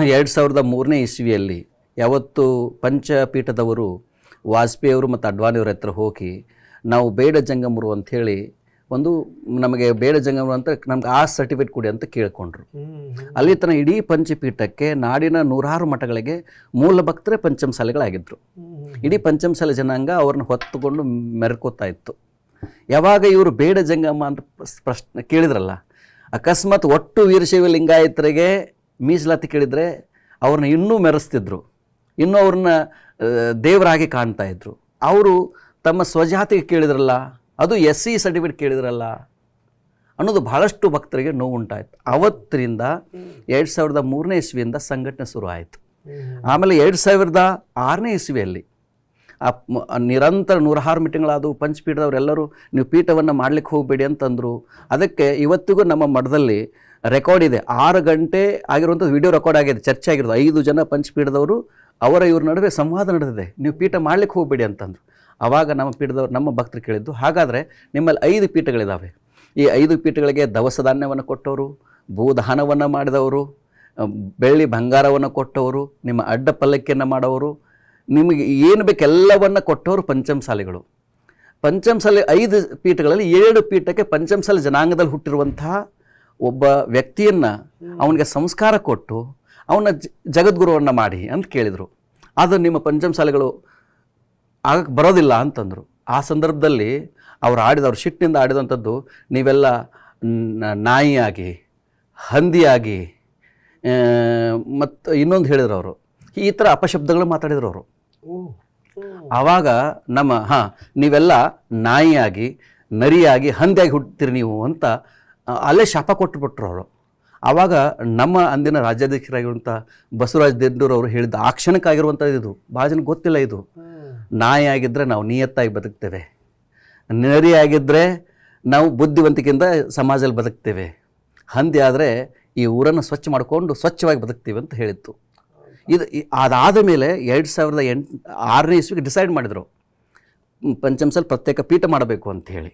2003ನೇ ಇಸ್ವಿಯಲ್ಲಿ ಯಾವತ್ತು ಪಂಚಪೀಠದವರು ವಾಜಪೇಯಿಯವರು ಮತ್ತು ಅಡ್ವಾಣಿಯವ್ರ ಹತ್ರ ಹೋಗಿ ನಾವು ಬೇಡ ಜಂಗಮರು ಅಂಥೇಳಿ ಒಂದು ನಮಗೆ ಬೇಡ ಜಂಗಮರು ಅಂತ ನಮ್ಗೆ ಆ ಸರ್ಟಿಫಿಕೇಟ್ ಕೊಡಿ ಅಂತ ಕೇಳ್ಕೊಂಡ್ರು. ಅಲ್ಲಿ ತನಕ ಇಡೀ ಪಂಚಪೀಠಕ್ಕೆ ನಾಡಿನ 100 ಮಠಗಳಿಗೆ ಮೂಲ ಭಕ್ತರೇ ಪಂಚಮಸಾಲಿಗಳಾಗಿದ್ದರು. ಇಡೀ ಪಂಚಮಸಾಲಿ ಜನಾಂಗ ಅವ್ರನ್ನ ಹೊತ್ತುಕೊಂಡು ಮೆರ್ಕೋತಾ ಇತ್ತು. ಯಾವಾಗ ಇವರು ಬೇಡ ಜಂಗಮ ಅಂತ ಪ್ರಶ್ನೆ ಕೇಳಿದ್ರಲ್ಲ, ಅಕಸ್ಮಾತ್ ಒಟ್ಟು ವೀರಶೈವ ಲಿಂಗಾಯತರಿಗೆ ಮೀಸಲಾತಿ ಕೇಳಿದರೆ ಅವ್ರನ್ನ ಇನ್ನೂ ಮೆರೆಸ್ತಿದ್ರು, ಇನ್ನೂ ಅವ್ರನ್ನ ದೇವರಾಗಿ ಕಾಣ್ತಾ ಇದ್ರು. ಅವರು ತಮ್ಮ ಸ್ವಜಾತಿಗೆ ಕೇಳಿದ್ರಲ್ಲ, ಅದು SC ಸರ್ಟಿಫಿಕೇಟ್ ಕೇಳಿದ್ರಲ್ಲ ಅನ್ನೋದು ಭಾಳಷ್ಟು ಭಕ್ತರಿಗೆ ನೋವುಂಟಾಯಿತು. ಅವತ್ತರಿಂದ 2003ನೇ ಇಸ್ವಿಯಿಂದ ಸಂಘಟನೆ ಶುರು ಆಯಿತು. ಆಮೇಲೆ 2006ನೇ ಇಸ್ವಿಯಲ್ಲಿ ನಿರಂತರ 106 ಮೀಟಿಂಗ್ಗಳಾದವು. ಪಂಚಪೀಠದವರೆಲ್ಲರೂ ನೀವು ಪೀಠವನ್ನು ಮಾಡಲಿಕ್ಕೆ ಹೋಗಬೇಡಿ ಅಂತಂದರು. ಅದಕ್ಕೆ ಇವತ್ತಿಗೂ ನಮ್ಮ ಮಠದಲ್ಲಿ ರೆಕಾರ್ಡ್ ಇದೆ, 6 ಗಂಟೆ ಆಗಿರುವಂಥದ್ದು ವಿಡಿಯೋ ರೆಕಾರ್ಡ್ ಆಗಿದೆ, ಚರ್ಚೆ ಆಗಿರೋದು. 5 ಜನ ಪಂಚಪೀಠದವರು ಇವ್ರ ನಡುವೆ ಸಂವಾದ ನಡೆದಿದೆ, ನೀವು ಪೀಠ ಮಾಡಲಿಕ್ಕೆ ಹೋಗಬೇಡಿ ಅಂತಂದರು. ಆವಾಗ ನಮ್ಮ ಪೀಠದವ್ರು ನಮ್ಮ ಭಕ್ತರು ಕೇಳಿದ್ದು, ಹಾಗಾದರೆ ನಿಮ್ಮಲ್ಲಿ 5 ಪೀಠಗಳಿದ್ದಾವೆ, ಈ 5 ಪೀಠಗಳಿಗೆ ದವಸ ಧಾನ್ಯವನ್ನು ಕೊಟ್ಟವರು, ಭೂದಾನವನ್ನು ಮಾಡಿದವರು, ಬೆಳ್ಳಿ ಬಂಗಾರವನ್ನು ಕೊಟ್ಟವರು, ನಿಮ್ಮ ಅಡ್ಡ ಪಲ್ಲಕ್ಕಿಯನ್ನು ಮಾಡೋರು, ನಿಮಗೆ ಏನು ಬೇಕೆಲ್ಲವನ್ನು ಕೊಟ್ಟವರು ಪಂಚಮಸಾಲಿಗಳು. ಪಂಚಮಸಾಲಿ 5 ಪೀಠಗಳಲ್ಲಿ 7 ಪೀಠಕ್ಕೆ ಪಂಚಮಸಾಲಿ ಜನಾಂಗದಲ್ಲಿ ಹುಟ್ಟಿರುವಂತಹ ಒಬ್ಬ ವ್ಯಕ್ತಿಯನ್ನು ಅವನಿಗೆ ಸಂಸ್ಕಾರ ಕೊಟ್ಟು ಅವನ ಜಗದ್ಗುರುವನ್ನು ಮಾಡಿ ಅಂತ ಕೇಳಿದರು. ಅದು ನಿಮ್ಮ ಪಂಚಮಸಾಲಿಗಳು ಆಗಕ್ಕೆ ಬರೋದಿಲ್ಲ ಅಂತಂದರು. ಆ ಸಂದರ್ಭದಲ್ಲಿ ಅವ್ರು ಸಿಟ್ಟಿನಿಂದ ಆಡಿದಂಥದ್ದು, ನೀವೆಲ್ಲ ನಾಯಿಯಾಗಿ, ಹಂದಿಯಾಗಿ, ಮತ್ತು ಇನ್ನೊಂದು ಹೇಳಿದ್ರು ಅವರು, ಈ ಥರ ಅಪಶಬ್ದಗಳು ಮಾತಾಡಿದ್ರು ಅವರು. ಆವಾಗ ನೀವೆಲ್ಲ ನಾಯಿಯಾಗಿ, ನರಿಯಾಗಿ, ಹಂದಿಯಾಗಿ ಹುಡ್ತೀರಿ ನೀವು ಅಂತ ಅಲ್ಲೇ ಶಾಪ ಕೊಟ್ಟುಬಿಟ್ರು ಅವರು. ಆವಾಗ ನಮ್ಮ ಅಂದಿನ ರಾಜ್ಯಾಧ್ಯಕ್ಷರಾಗಿರುವಂಥ ಬಸವರಾಜ ದೇಡ್ಡೂರು ಅವರು ಹೇಳಿದ ಆ ಕ್ಷಣಕ್ಕಾಗಿರುವಂಥದ್ದು ಇದು. ಭಾಳ ಜನಕ್ಕೆ ಗೊತ್ತಿಲ್ಲ ಇದು. ನಾಯಿ ಆಗಿದ್ದರೆ ನಾವು ನಿಯತ್ತಾಗಿ ಬದುಕ್ತೇವೆ, ನರಿಯಾಗಿದ್ದರೆ ನಾವು ಬುದ್ಧಿವಂತಿಕೆಯಿಂದ ಸಮಾಜದಲ್ಲಿ ಬದುಕ್ತೇವೆ, ಹಂದಿ ಆದರೆ ಈ ಊರನ್ನು ಸ್ವಚ್ಛ ಮಾಡಿಕೊಂಡು ಸ್ವಚ್ಛವಾಗಿ ಬದುಕ್ತೀವಿ ಅಂತ ಹೇಳಿತ್ತು. ಇದು ಅದಾದ ಮೇಲೆ 2006ನೇ ಇಸ್ವಿಗೆ ಡಿಸೈಡ್ ಮಾಡಿದರು ಪಂಚಮಸಾಲಿ ಪ್ರತ್ಯೇಕ ಪೀಠ ಮಾಡಬೇಕು ಅಂತ ಹೇಳಿ.